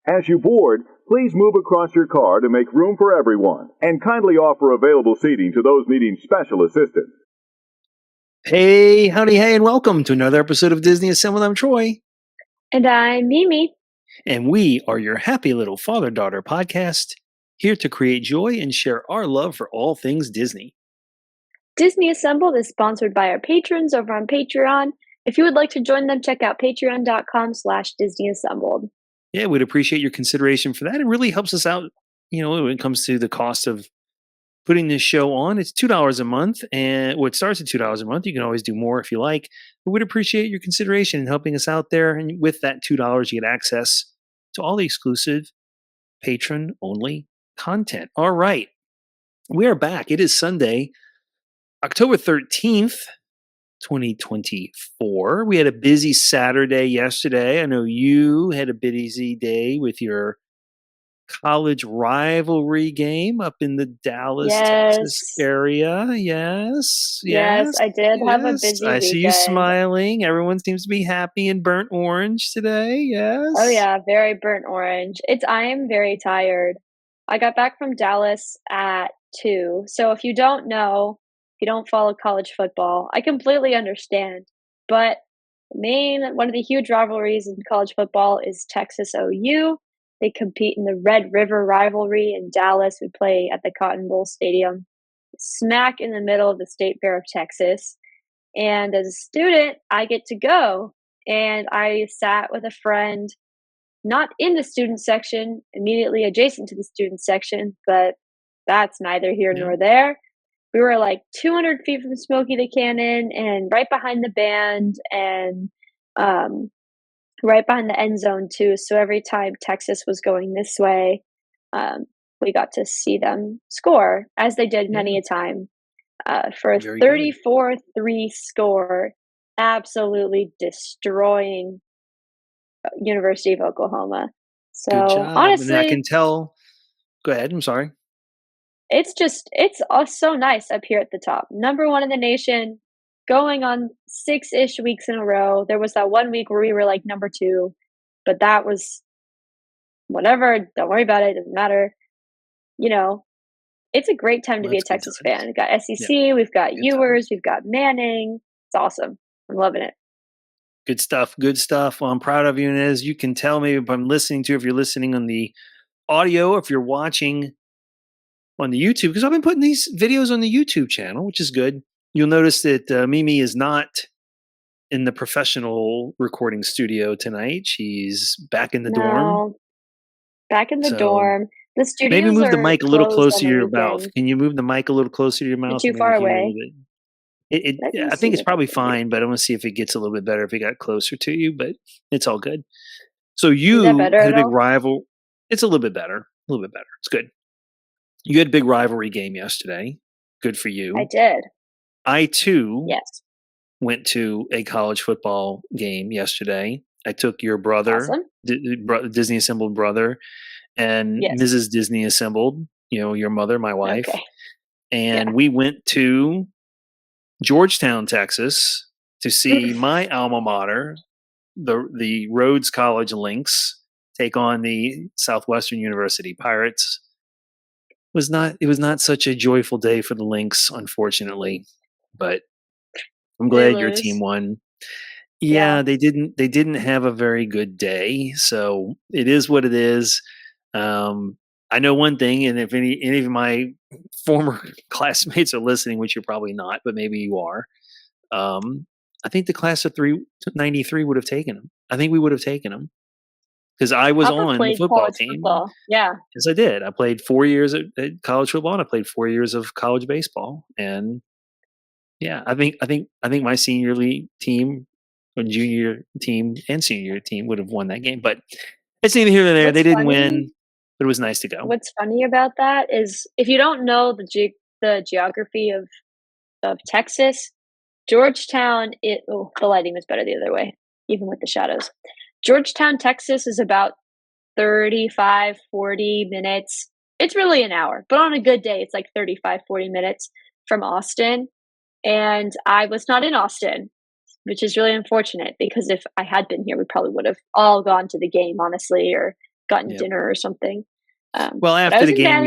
As you board, please move across your car to make room for everyone, and kindly offer available seating to those needing special assistance. Hey, howdy, hey, and welcome to another episode of Disney Assembled. I'm Troy, And I'm Mimi. and we are your happy little father-daughter podcast, here to create joy and share our love for all things Disney. Disney Assembled is sponsored by our patrons over on Patreon. If you would like to join them, check out patreon.com/DisneyAssembled. Yeah, we'd appreciate your consideration for that. It really helps us out, when it comes to the cost of putting this show on. It's $2 a month, and it starts at $2 a month. You can always do more if you like. We would appreciate your consideration in helping us out there. And with that $2, you get access to all the exclusive patron-only content. All right, we are back. It is Sunday, October 13th, 2024. We had a busy Saturday yesterday. I know you had a busy day with your college rivalry game up in the Dallas, Texas area. Yes, I did have a busy I see you weekend. smiling. Everyone seems to be happy and burnt orange today. Yes. Oh yeah, very burnt orange. I am very tired. I got back from Dallas at 2. So if you don't know, if you don't follow college football, I completely understand. But one of the huge rivalries in college football is Texas OU. They compete in the Red River rivalry in Dallas. We play at the Cotton Bowl Stadium, smack in the middle of the State Fair of Texas. And as a student, I get to go. And I sat with a friend, not in the student section, immediately adjacent to the student section, but that's neither here nor there. We were like 200 feet from Smokey the Cannon and right behind the band and right behind the end zone too. So every time Texas was going this way, we got to see them score, as they did many a time, for a 34-3 score, absolutely destroying University of Oklahoma. So good job. honestly, I can tell. Go ahead. I'm sorry. It's so nice up here at the top. Number 1 in the nation, going on 6-ish weeks in a row. There was that one week where we were like number 2, but that was whatever. Don't worry about it. It doesn't matter. It's a great time to be a Texas fan. We've got SEC, we've got Ewers, we've got Manning. It's awesome. I'm loving it. Good stuff. Good stuff. Well, I'm proud of you. And as you can tell, maybe if you're listening on the audio, if you're watching on the YouTube, because I've been putting these videos on the YouTube channel, which is good. You'll notice that Mimi is not in the professional recording studio tonight. She's back in the dorm. Back in the dorm. The studios maybe move the mic a little closer to your weekend. mouth. Can you move the mic a little closer to your mouth? Too far away. I think it's probably fine, but I want to see if it gets a little bit better if it got closer to you, but it's all good. So you had a big rival. It's a little bit better. It's good. You had a big rivalry game yesterday. Good for you. I did. I too went to a college football game yesterday. I took your brother, Disney Assembled brother, and Mrs. Disney Assembled, your mother, my wife. Okay. And we went to Georgetown, Texas to see my alma mater, the Rhodes College Lynx, take on the Southwestern University Pirates. It was not such a joyful day for the Lynx, unfortunately, but I'm glad your team won. Yeah, they didn't have a very good day, so it is what it is. I know one thing, and if any of my former classmates are listening, which you're probably not, but maybe you are, I think the class of 93 would have taken them. I think we would have taken them. Because I was on the football team. Yeah. Yes, I did. I played 4 years at college football, and I played 4 years of college baseball. And yeah, I think my senior league team, or junior team, and senior team would have won that game. But it's neither here nor there. They didn't win, but it was nice to go. What's funny about that is if you don't know the geography of Texas, Georgetown. The lighting was better the other way, even with the shadows. Georgetown, Texas is about 35, 40 minutes. It's really an hour, but on a good day, it's like 35, 40 minutes from Austin. And I was not in Austin, which is really unfortunate because if I had been here, we probably would have all gone to the game, honestly, or gotten dinner or something. Well, after the game,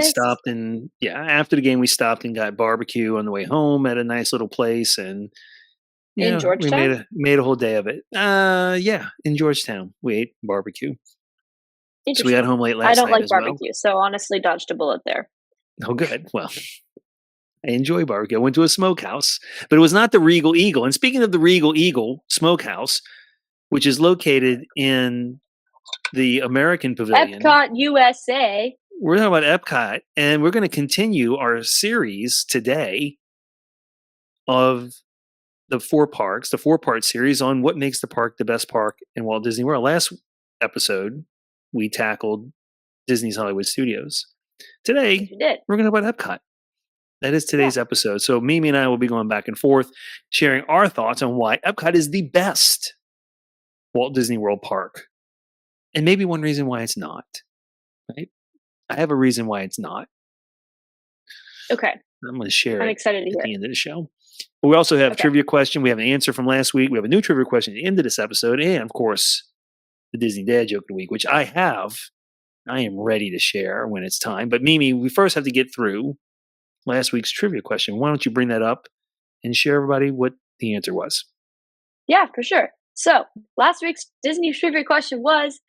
we stopped and got barbecue on the way home at a nice little place, and in Georgetown? we made a whole day of it. In Georgetown, we ate barbecue. So we got home late last night. I don't like as barbecue, so honestly, dodged a bullet there. Oh, good. Well, I enjoy barbecue. I went to a smokehouse, but it was not the Regal Eagle. And speaking of the Regal Eagle Smokehouse, which is located in the American Pavilion, Epcot, USA. We're talking about Epcot, and we're going to continue our series today of the 4 parks, the 4-part series on what makes the park the best park in Walt Disney World. Last episode, we tackled Disney's Hollywood Studios. Today, we're going to talk about Epcot. That is today's episode. So Mimi and I will be going back and forth, sharing our thoughts on why Epcot is the best Walt Disney World park. And maybe one reason why it's not. Right? I have a reason why it's not. Okay. I'm going to share I'm it excited to hear at the end of the show. But we also have a trivia question. We have an answer from last week. We have a new trivia question at the end of this episode. And, of course, the Disney Dad Joke of the Week, which I am ready to share when it's time. But Mimi, we first have to get through last week's trivia question. Why don't you bring that up and share everybody what the answer was? Yeah, for sure. So last week's Disney trivia question was,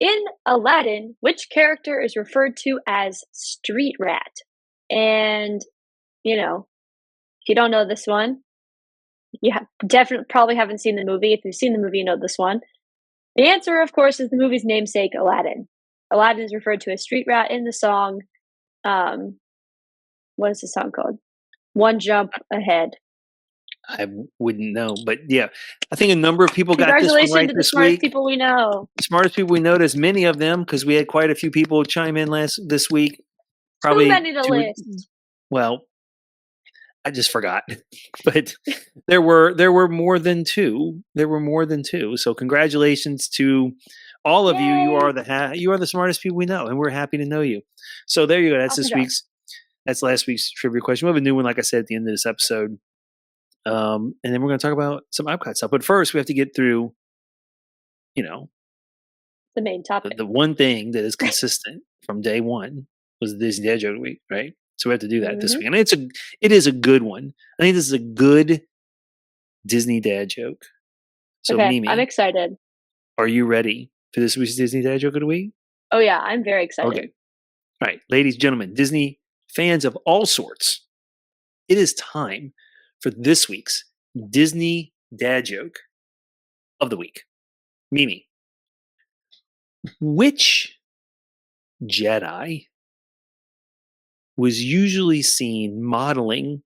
in Aladdin, which character is referred to as Street Rat? And, if you don't know this one, you definitely probably haven't seen the movie. If you've seen the movie, you know this one. The answer, of course, is the movie's namesake, Aladdin. Aladdin is referred to as Street Rat in the song. What is the song called? One Jump Ahead. I wouldn't know, but yeah, I think a number of people got this one right this week. Congratulations to the smartest people we know. Smartest people we know. There's many of them because we had quite a few people chime in this week. Probably too many to list. Well, I just forgot, but there were more than 2. There were more than 2. So congratulations to all of you. You are the smartest people we know, and we're happy to know you. So there you go. That's last week's trivia question. We have a new one, like I said, at the end of this episode. And then we're going to talk about some Epcot stuff. But first, we have to get through, the main topic. The one thing that is consistent from day one was the Disney Dad Joke Week, right? So we have to do that this week. And it is a good one. I think this is a good Disney Dad joke. So Mimi, I'm excited. Are you ready for this week's Disney Dad Joke of the Week? Oh, yeah. I'm very excited. Okay. All right. Ladies and gentlemen, Disney fans of all sorts, it is time for this week's Disney Dad Joke of the Week. Mimi, which Jedi was usually seen modeling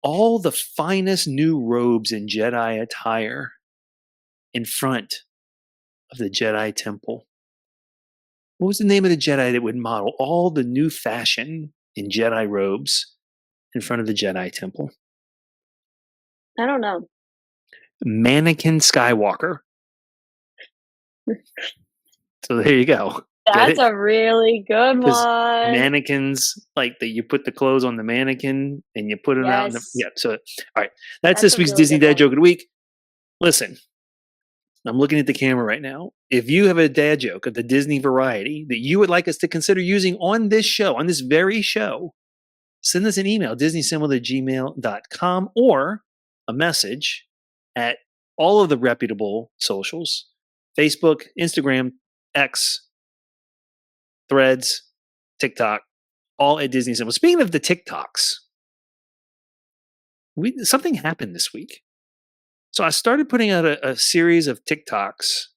all the finest new robes and Jedi attire in front of the Jedi Temple? What was the name of the Jedi that would model all the new fashion in Jedi robes in front of the Jedi Temple? I don't know. Mannequin Skywalker. So there you go. That's a really good one. Mannequins, like you put the clothes on the mannequin and you put it out. So, all right. That's this week's Disney Dad Joke of the Week. Listen, I'm looking at the camera right now. If you have a dad joke of the Disney variety that you would like us to consider using on this show, on this very show, send us an email, disneysymbol@gmail.com, or a message at all of the reputable socials, Facebook, Instagram, X, Threads, TikTok, all at Disney Symbol. Speaking of the TikToks, something happened this week. So I started putting out a series of TikToks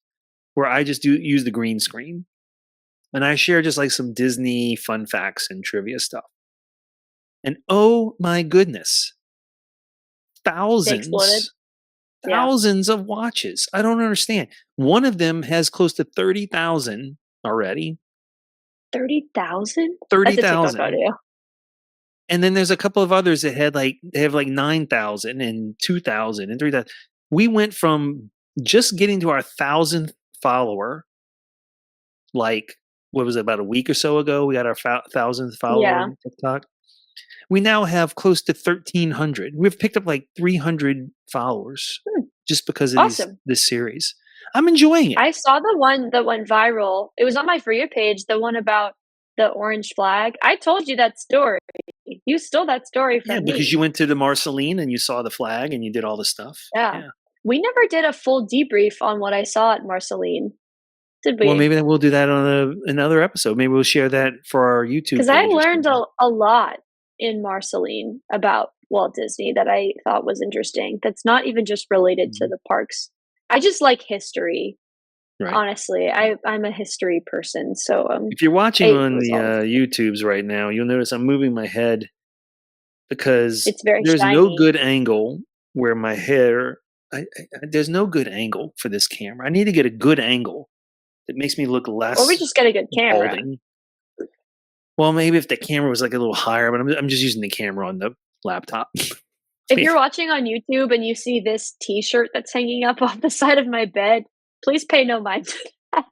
where I just use the green screen. And I share just like some Disney fun facts and trivia stuff. And oh my goodness, thousands of watches. I don't understand. One of them has close to 30,000 already. 30,000? 30,000. And then there's a couple of others that have like 9,000 and 2,000 and 3,000. We went from just getting to our 1,000th follower, like, what was it, about a week or so ago? We got our 1,000th follower on TikTok. We now have close to 1,300. We've picked up like 300 followers just because of this series. I'm enjoying it. I saw the one that went viral. It was on my For You page, the one about the orange flag. I told you that story. You stole that story from me. Because you went to the Marceline and you saw the flag and you did all the stuff. Yeah. We never did a full debrief on what I saw at Marceline, did we? Well, maybe we'll do that on another episode. Maybe we'll share that for our YouTube page. Because I learned a lot in Marceline about Walt Disney that I thought was interesting. That's not even just related to the parks. I just like history. Right. Honestly, I'm a history person. So if you're watching on the YouTubes right now, you'll notice I'm moving my head because there's shiny. No good angle where my hair. There's no good angle for this camera. I need to get a good angle that makes me look less. Or we just get a good camera. Balding. Well, maybe if the camera was like a little higher, but I'm just using the camera on the laptop. If you're watching on YouTube and you see this T-shirt that's hanging up off the side of my bed, please pay no mind to that.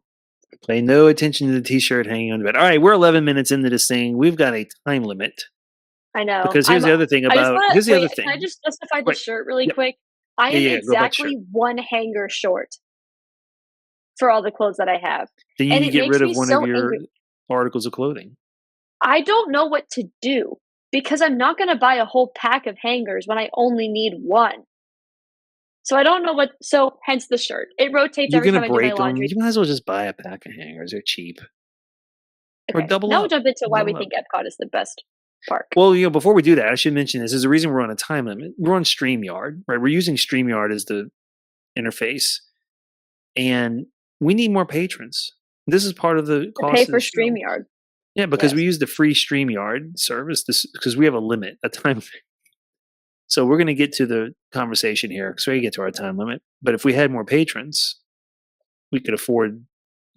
Pay no attention to the T-shirt hanging on the bed. All right, we're 11 minutes into this thing. We've got a time limit. I know. Because here's the other thing about. Here's the other thing. Can I just justify the shirt really quick? I am exactly one hanger short for all the clothes that I have. Then you need to get rid of one of your articles of clothing. I don't know what to do because I'm not going to buy a whole pack of hangers when I only need one. So I don't know what. So hence the shirt. It rotates every time I do my laundry. You might as well just buy a pack of hangers. They're cheap. Okay. Or double now up. We'll jump into why we think Epcot is the best park. Well, before we do that, I should mention this. There's a reason we're on a time limit. We're on StreamYard, right? We're using StreamYard as the interface, and we need more patrons. This is part of the cost. Pay for StreamYard. Yeah, because we use the free StreamYard service because we have a limit, a time limit. So we're going to get to the conversation here because we get to our time limit. But if we had more patrons, we could afford,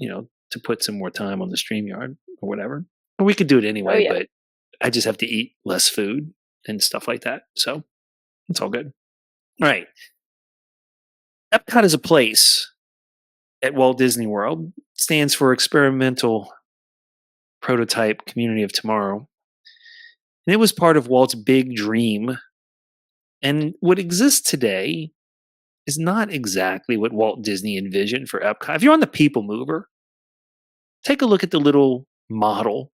to put some more time on the StreamYard or whatever. Or we could do it anyway, but I just have to eat less food and stuff like that. So it's all good. All right. Epcot is a place at Walt Disney World. It stands for Experimental Prototype Community of Tomorrow. And it was part of Walt's big dream. And what exists today is not exactly what Walt Disney envisioned for Epcot. If you're on the People Mover, take a look at the little model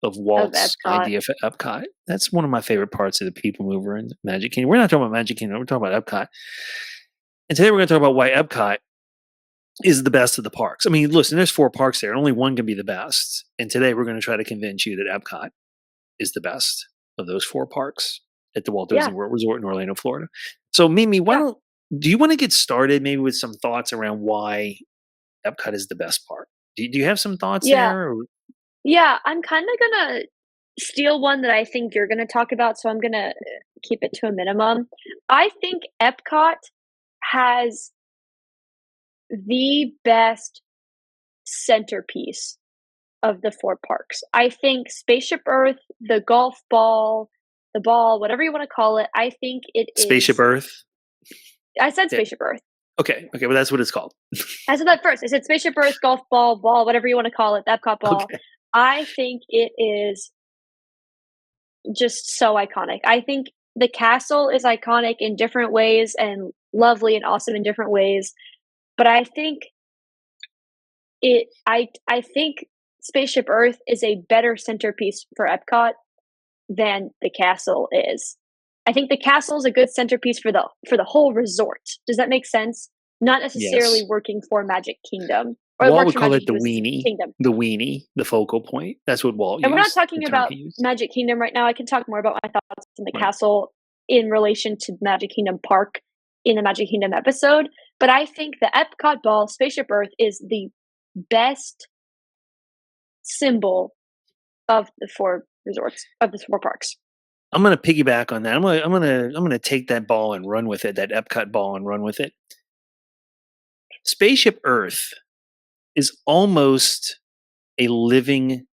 of Walt's idea for Epcot. That's one of my favorite parts of the People Mover and Magic Kingdom. We're not talking about Magic Kingdom. We're talking about Epcot. And today we're going to talk about why Epcot is the best of the parks. I mean, listen, there's 4 parks there, and only one can be the best. And today we're going to try to convince you that Epcot is the best of those 4 parks at the Walt Disney World Resort in Orlando, Florida. So, Mimi, do you want to get started maybe with some thoughts around why Epcot is the best park? Do you have some thoughts there? Or? Yeah, I'm kind of going to steal one that I think you're going to talk about, so I'm going to keep it to a minimum. I think Epcot has the best centerpiece of the 4 parks. I think Spaceship Earth, the golf ball, the ball, whatever you want to call it, I think it is Spaceship Earth? I said Spaceship Earth. Okay, well that's what it's called. I said that first. I said Spaceship Earth, golf ball, whatever you want to call it, the Epcot ball. Okay. I think it is just so iconic. I think the castle is iconic in different ways and lovely and awesome in different ways. But I think I think Spaceship Earth is a better centerpiece for Epcot than the castle is. I think the castle is a good centerpiece for the whole resort. Does that make sense? Not necessarily working for Magic Kingdom. Or Walt would call it the weenie. Kingdom. The weenie, the focal point. That's what Walt used. And we're not talking about Magic Kingdom right now. I can talk more about my thoughts on the castle in relation to Magic Kingdom Park in the Magic Kingdom episode. But I think the Epcot ball, Spaceship Earth, is the best symbol of the 4 resorts, of the 4 parks. I'm going to piggyback on that. I'm going to take that ball and run with it, that Epcot ball, and run with it. Spaceship Earth is almost a living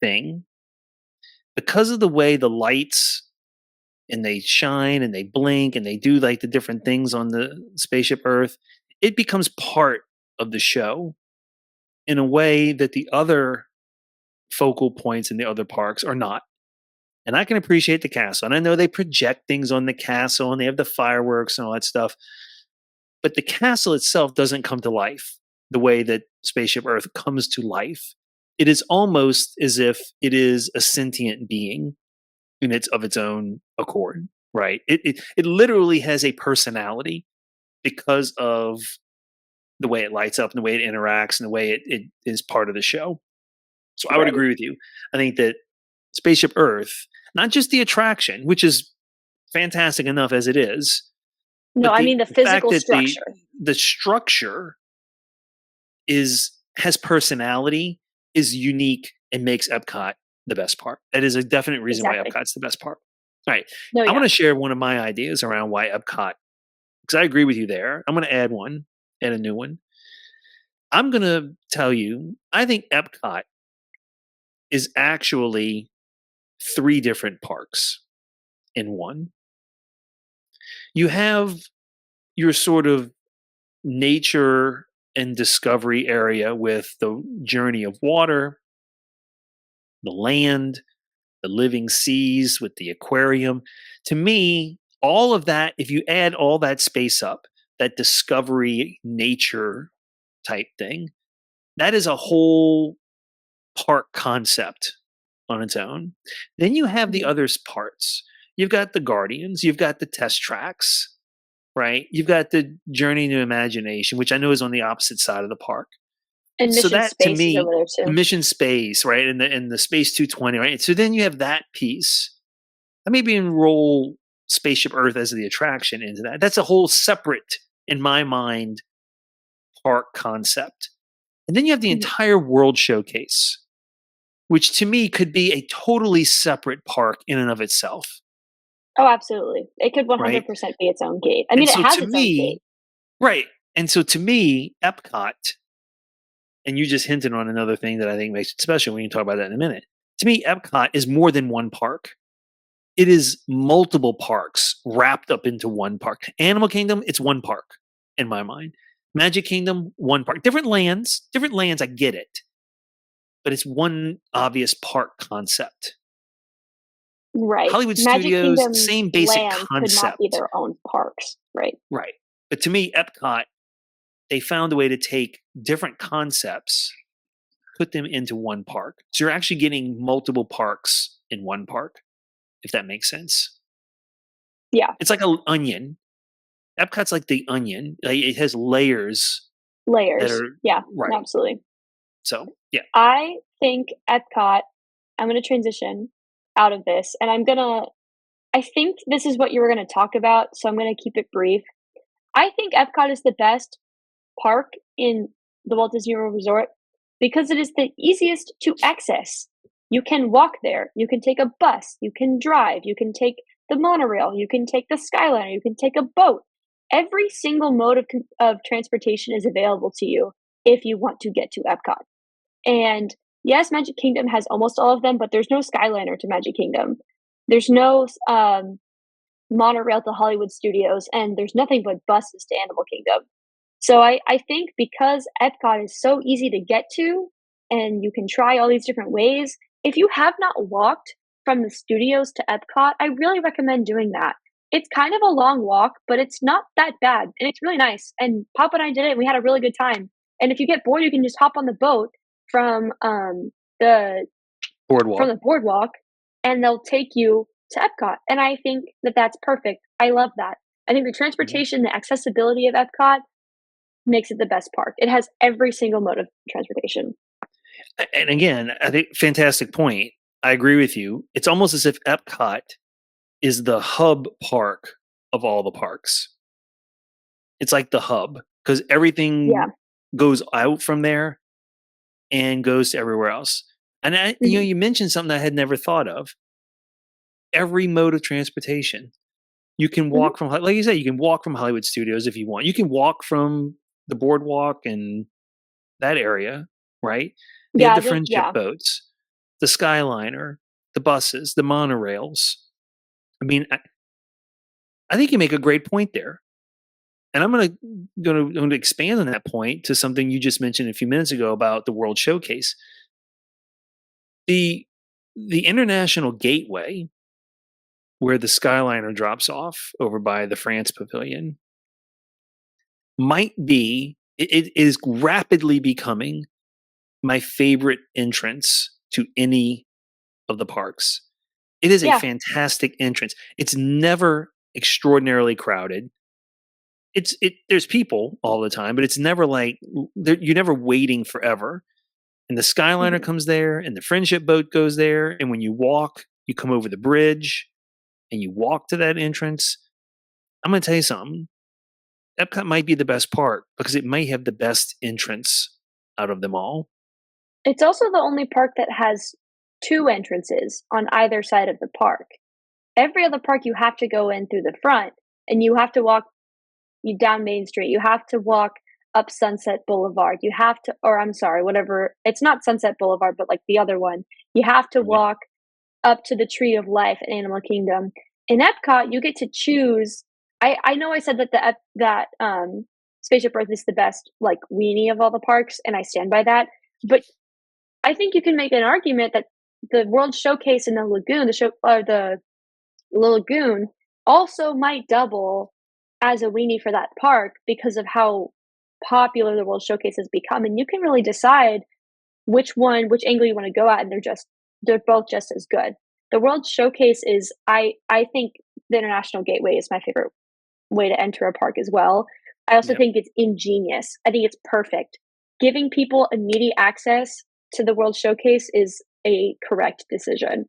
thing because of the way the lights and they shine and they blink and they do like the different things on the Spaceship Earth. It becomes part of the show in a way that the other focal points in the other parks are not. And I can appreciate the castle. And I know they project things on the castle and they have the fireworks and all that stuff. but the castle itself doesn't come to life the way that Spaceship Earth comes to life. It is almost as if it is a sentient being of its own accord, right? It literally has a personality because of the way it lights up and the way it interacts and the way it is part of the show. So I would agree with you. I think that Spaceship Earth, not just the attraction, which is fantastic enough as it is. No, I mean the physical structure. The structure has personality, is unique, and makes Epcot the best part. That is a definite reason why Epcot's the best part. All right. No, I want to share one of my ideas around why Epcot, because I agree with you there. I'm going to add a new one. I'm going to tell you, I think Epcot is actually 3 different parks in one. You have your sort of nature and discovery area with the journey of water, the land, the living seas with the aquarium. To me, all of that, if you add all that space up, that discovery nature type thing, that is a whole park concept on its own. Then you have the other parts. You've got the Guardians, you've got the test tracks, right? You've got the Journey to Imagination, which I know is on the opposite side of the park. And so Mission that Space to me, is over there too. Mission Space, right? And the Space 220, right? So then you have that piece. I maybe enroll Spaceship Earth as the attraction into that. That's a whole separate, in my mind, park concept. And then you have the entire World Showcase, which to me could be a totally separate park in and of itself. Oh, absolutely. It could 100% be its own gate. I mean, it has its own gate. Right. And so to me, Epcot, and you just hinted on another thing that I think makes it special. We can talk about that in a minute. To me, Epcot is more than one park. It is multiple parks wrapped up into one park. Animal Kingdom, it's one park in my mind. Magic Kingdom, one park. Different lands, I get it. But it's one obvious park concept. Right. Hollywood Magic Studios, Kingdom same basic lands concept. could not be their own parks, right? Right. But to me, Epcot, they found a way to take different concepts, put them into one park. So you're actually getting multiple parks in one park, if that makes sense. Yeah. It's like an onion. Epcot's like the onion. It has layers. Yeah, right. Absolutely. So, yeah. I think Epcot, I'm going to transition out of this, and I think this is what you were going to talk about, so I'm going to keep it brief. I think Epcot is the best park in the Walt Disney World Resort because it is the easiest to access. You can walk there, you can take a bus, you can drive, you can take the monorail, you can take the Skyliner, you can take a boat. Every single mode of transportation is available to you if you want to get to Epcot. And yes, Magic Kingdom has almost all of them, but there's no Skyliner to Magic Kingdom. There's no monorail to Hollywood Studios, and there's nothing but buses to Animal Kingdom. So I think because Epcot is so easy to get to, and you can try all these different ways, if you have not walked from the studios to Epcot, I really recommend doing that. It's kind of a long walk, but it's not that bad, and it's really nice. And Papa and I did it, and we had a really good time. And if you get bored, you can just hop on the boat from the boardwalk, and they'll take you to Epcot. And I think that that's perfect. I love that. I think the transportation, the accessibility of Epcot makes it the best park. It has every single mode of transportation. And again, I think fantastic point. I agree with you. It's almost as if Epcot is the hub park of all the parks. It's like the hub because everything goes out from there and goes to everywhere else. And you mentioned something I had never thought of. Every mode of transportation. You can walk from, like you said, you can walk from Hollywood Studios if you want. You can walk from the boardwalk and that area, right? They have the friendship boats, the Skyliner, the buses, the monorails. I mean, I think you make a great point there. And I'm going to expand on that point to something you just mentioned a few minutes ago about the World Showcase. The International Gateway, where the Skyliner drops off over by the France Pavilion, might be, it is rapidly becoming my favorite entrance to any of the parks. It is a fantastic entrance. It's never extraordinarily crowded. There's people all the time, but it's never like you're never waiting forever. And the Skyliner comes there, and the Friendship Boat goes there, and when you walk, you come over the bridge, and you walk to that entrance. I'm going to tell you something. Epcot might be the best park because it may have the best entrance out of them all. It's also the only park that has 2 entrances on either side of the park. Every other park, you have to go in through the front, and you have to walk down Main Street. You have to walk up Sunset Boulevard. You have to, or I'm sorry, whatever. It's not Sunset Boulevard, but like the other one. You have to walk up to the Tree of Life in Animal Kingdom. In Epcot, you get to choose. I know I said that Spaceship Earth is the best like weenie of all the parks, and I stand by that. But I think you can make an argument that the World Showcase in the Lagoon, the Lagoon, also might double as a weenie for that park because of how popular the World Showcase has become, and you can really decide which angle you want to go at, and they're both just as good. The World Showcase is, I think, the International Gateway is my favorite way to enter a park as well. I also think it's ingenious. I think it's perfect. Giving people immediate access to the World Showcase is a correct decision.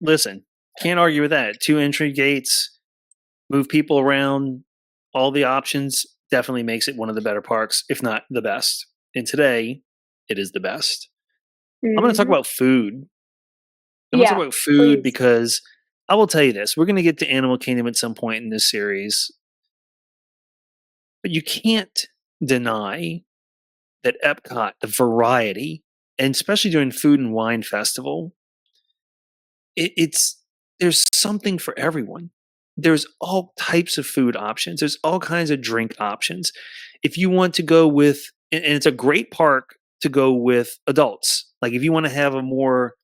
Listen, can't argue with that. 2 entry gates, move people around, all the options, definitely makes it one of the better parks, if not the best. And today, it is the best. I'm going to talk about food. I'm going to talk about food please. Because I will tell you this. We're going to get to Animal Kingdom at some point in this series. But you can't deny that Epcot, the variety, and especially during Food and Wine Festival, there's something for everyone. There's all types of food options. There's all kinds of drink options. If you want to go with, and it's a great park to go with adults. Like if you want to have a more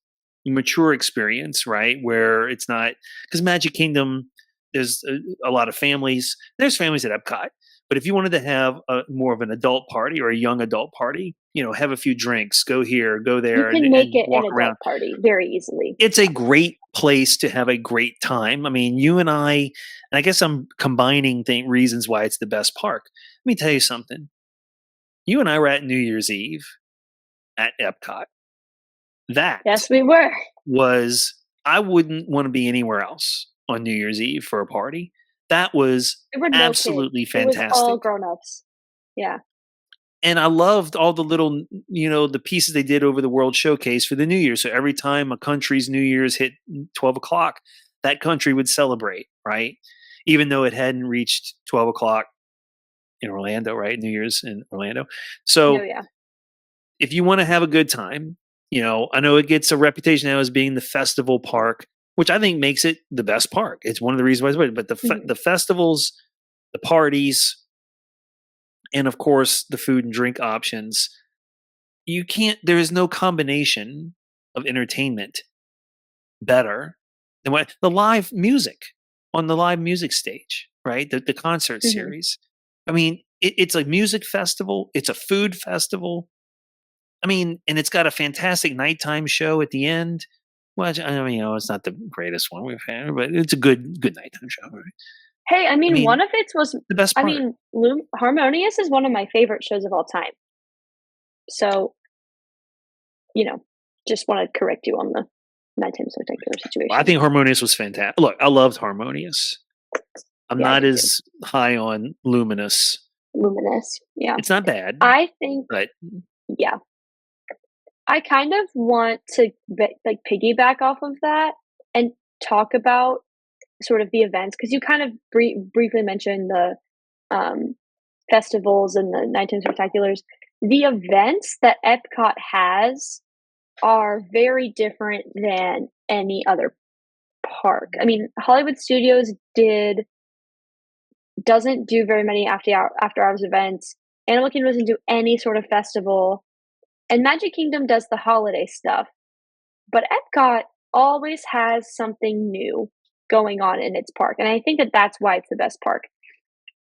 mature experience, right? Where it's not, because Magic Kingdom, there's a lot of families. There's families at Epcot. But if you wanted to have more of an adult party or a young adult party, have a few drinks, go here, go there. You can make it an adult party very easily. It's a great place to have a great time. I mean, you and I guess I'm combining reasons why it's the best park. Let me tell you something. You and I were at New Year's Eve at Epcot. Yes, we were. I wouldn't want to be anywhere else on New Year's Eve for a party. That was absolutely fantastic. It was all grown-ups. Yeah. And I loved all the little, the pieces they did over the World Showcase for the New Year. So every time a country's New Year's hit 12 o'clock, that country would celebrate, right? Even though it hadn't reached 12 o'clock in Orlando, right? New Year's in Orlando. So if you want to have a good time, I know it gets a reputation now as being the festival park, which I think makes it the best park. It's one of the reasons why it's but the festivals, the parties, and of course the food and drink options, there is no combination of entertainment better than what the live music on the live music stage, right? The concert series. I mean, it's a music festival. It's a food festival. I mean, and it's got a fantastic nighttime show at the end. Well, I mean, it's not the greatest one we've had, but it's a good nighttime show. Right? Hey, I mean, one of it was the best part. I mean, Harmonious is one of my favorite shows of all time. So, just want to correct you on the Nighttime Spectacular situation. Well, I think Harmonious was fantastic. Look, I loved Harmonious. I'm not as high on Luminous. Yeah. It's not bad. I think, but yeah. I kind of want to piggyback off of that and talk about sort of the events, because you kind of briefly mentioned the festivals and the Nighttime Spectaculars. The events that Epcot has are very different than any other park. I mean, Hollywood Studios doesn't do very many after hours events. Animal Kingdom doesn't do any sort of festival. And Magic Kingdom does the holiday stuff. But Epcot always has something new going on in its park. And I think that that's why it's the best park.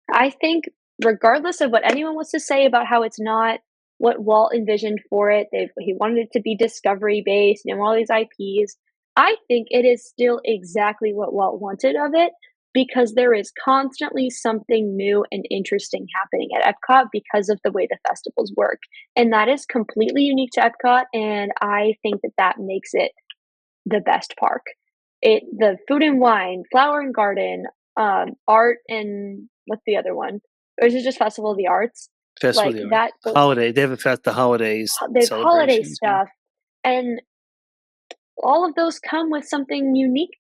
I think regardless of what anyone wants to say about how it's not what Walt envisioned for it, he wanted it to be discovery based and all these IPs. I think it is still exactly what Walt wanted of it because there is constantly something new and interesting happening at Epcot because of the way the festivals work. And that is completely unique to Epcot, and I think that that makes it the best park. The food and wine, flower and garden, art, and what's the other one? Or is it just Festival of the Arts? Festival Like of the that Arts. Holiday. They have the holidays. They have holiday stuff, and all of those come with something unique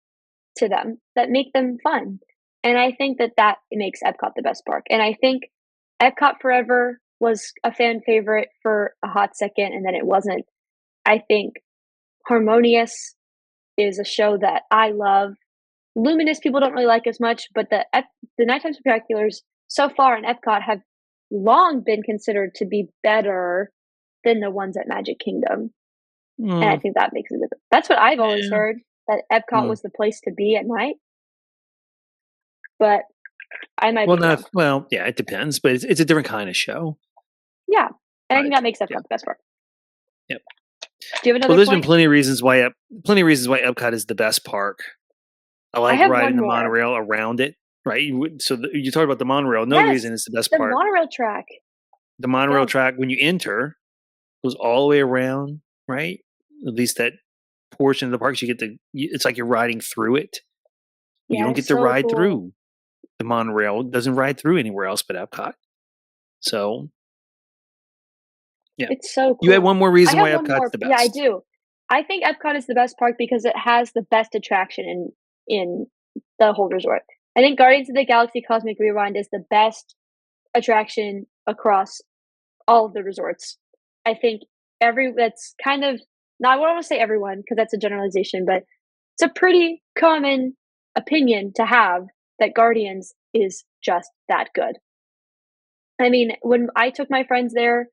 to them that make them fun. And I think that that makes Epcot the best park. And I think Epcot Forever was a fan favorite for a hot second, and then it wasn't. I think Harmonious is a show that I love. Luminous people don't really like as much, but the Nighttime Spectaculars so far in Epcot have long been considered to be better than the ones at Magic Kingdom. And I think that makes it different. That's what I've always heard, that Epcot was the place to be at night. But I might be wrong. Well, yeah, it depends, but it's a different kind of show. Yeah, and I think that makes Epcot the best part. Yep. Do you have another Well, there's point? been plenty of reasons why Epcot is the best park. I like riding the monorail around it, right? You talk about the monorail. No reason it's the best part. The monorail track. The monorail track, when you enter, goes all the way around, right? At least that portion of the park, it's like you're riding through it. You don't get to ride through the monorail. It doesn't ride through anywhere else but Epcot. So, yeah. It's so cool. You had one more reason why Epcot's the best. Yeah, I do. I think Epcot is the best park because it has the best attraction in the whole resort. I think Guardians of the Galaxy Cosmic Rewind is the best attraction across all of the resorts. I think that's kind of, now I don't want to say everyone because that's a generalization, but it's a pretty common opinion to have that Guardians is just that good. I mean, when I took my friends there,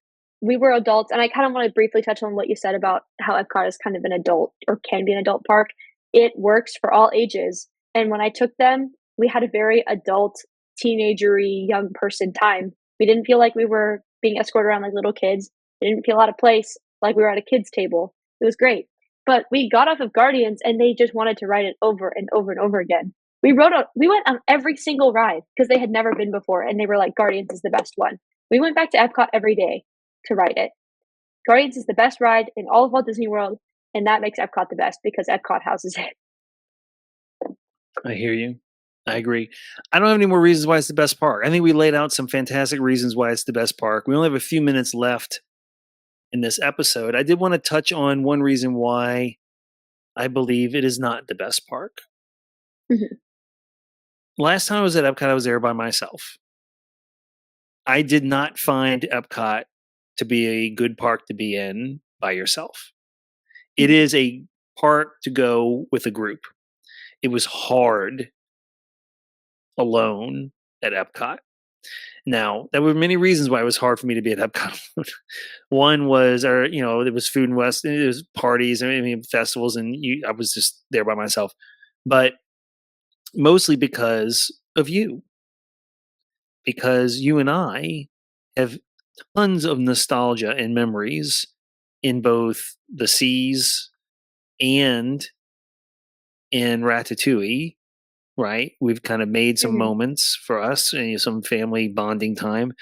we were adults, and I kind of want to briefly touch on what you said about how Epcot is kind of an adult or can be an adult park. It works for all ages. And when I took them, we had a very adult, teenagery, young person time. We didn't feel like we were being escorted around like little kids. We didn't feel out of place like we were at a kid's table. It was great. But we got off of Guardians and they just wanted to ride it over and over and over again. We went on every single ride because they had never been before, and they were like, Guardians is the best one. We went back to Epcot every day to ride it. Guardians is the best ride in all of Walt Disney World, and that makes Epcot the best because Epcot houses it. I hear you. I agree. I don't have any more reasons why it's the best park. I think we laid out some fantastic reasons why it's the best park. We only have a few minutes left in this episode. I did want to touch on one reason why I believe it is not the best park. Mm-hmm. Last time I was at Epcot, I was there by myself. I did not find Epcot to be a good park to be in by yourself. It is a park to go with a group. It was hard alone at Epcot. Now, there were many reasons why it was hard for me to be at Epcot. One was, there was Food and West, it was parties, festivals, and I was just there by myself. But mostly because of you. Because you and I have tons of nostalgia and memories in both the seas and in Ratatouille, right? We've kind of made some moments for us and some family bonding time.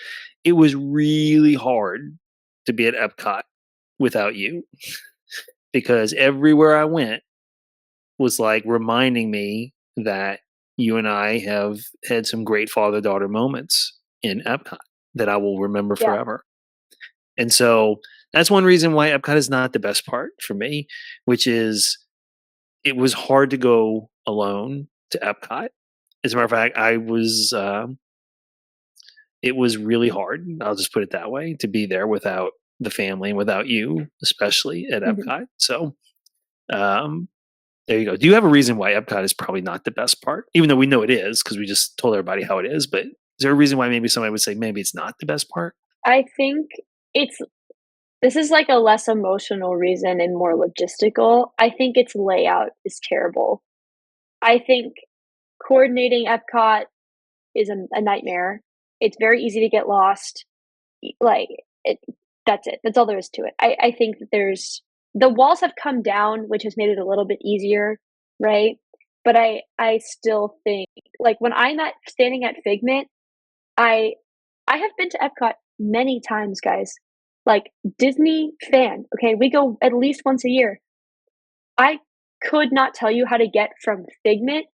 It was really hard to be at Epcot without you because everywhere I went was like reminding me that you and I have had some great father-daughter moments in Epcot that I will remember forever. And so that's one reason why Epcot is not the best part for me, which is it was hard to go alone to Epcot. As a matter of fact, it was really hard, I'll just put it that way, to be there without the family and without you, especially at Epcot. So, there you go. Do you have a reason why Epcot is probably not the best part? Even though we know it is, because we just told everybody how it is, but is there a reason why maybe somebody would say maybe it's not the best part? I think this is like a less emotional reason and more logistical. I think its layout is terrible. I think coordinating Epcot is a nightmare. It's very easy to get lost. Like, that's it. That's all there is to it. I think that the walls have come down, which has made it a little bit easier, right? But I still think, like, when I'm standing at Figment, I have been to Epcot many times, guys. Like, Disney fan, okay? We go at least once a year. I could not tell you how to get from Figment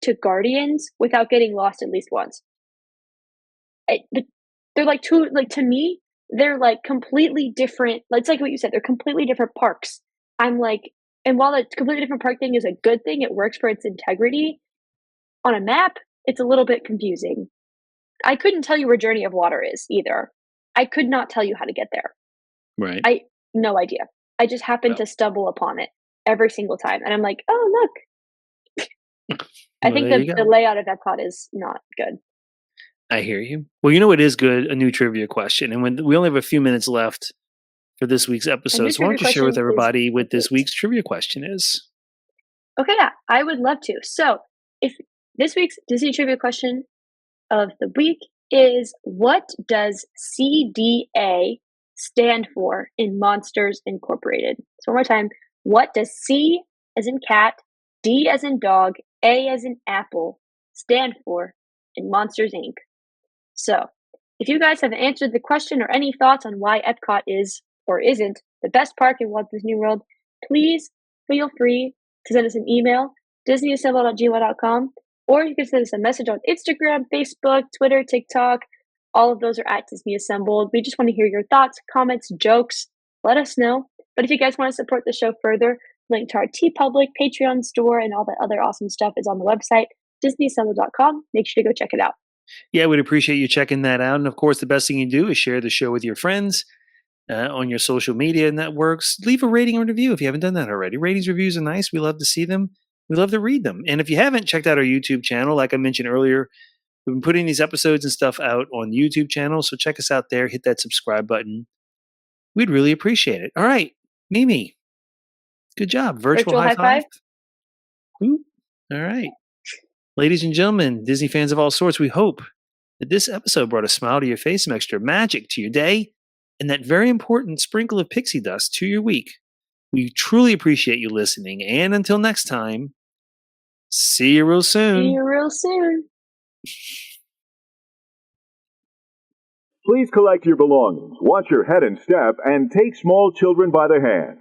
to Guardians without getting lost at least once. They're like to me, they're like completely different. It's like what you said, they're completely different parks. I'm like, and while the completely different park thing is a good thing, it works for its integrity. On a map, it's a little bit confusing. I couldn't tell you where Journey of Water is either. I could not tell you how to get there. Right. No idea. I just happened to stumble upon it every single time. And I'm like, oh, look. I think the layout of Epcot is not good. I hear you. Well, you know what is good? A new trivia question. And when we only have a few minutes left for this week's episode, so why don't you share with everybody what this week's trivia question is? Okay, yeah, I would love to. So, if this week's Disney trivia question of the week is, what does CDA stand for in Monsters Incorporated? So one more time, what does C as in cat, D as in dog, A as in apple stand for in Monsters Inc.? So, if you guys have answered the question or any thoughts on why Epcot is or isn't the best park in Walt Disney World, please feel free to send us an email, disneyassembled@gmail.com, or you can send us a message on Instagram, Facebook, Twitter, TikTok. All of those are at Disney Assembled. We just want to hear your thoughts, comments, jokes. Let us know. But if you guys want to support the show further, link to our TeePublic, Patreon store, and all that other awesome stuff is on the website, disneyassembled.com. Make sure to go check it out. Yeah, we'd appreciate you checking that out. And of course, the best thing you do is share the show with your friends on your social media networks. Leave a rating or review if you haven't done that already. Ratings, reviews are nice. We love to see them. We love to read them. And if you haven't checked out our YouTube channel, like I mentioned earlier, we've been putting these episodes and stuff out on the YouTube channel. So check us out there. Hit that subscribe button. We'd really appreciate it. All right, Mimi. Good job. Virtual high five. All right. Ladies and gentlemen, Disney fans of all sorts, we hope that this episode brought a smile to your face, some extra magic to your day, and that very important sprinkle of pixie dust to your week. We truly appreciate you listening, and until next time, see you real soon. See you real soon. Please collect your belongings, watch your head and step, and take small children by the hand.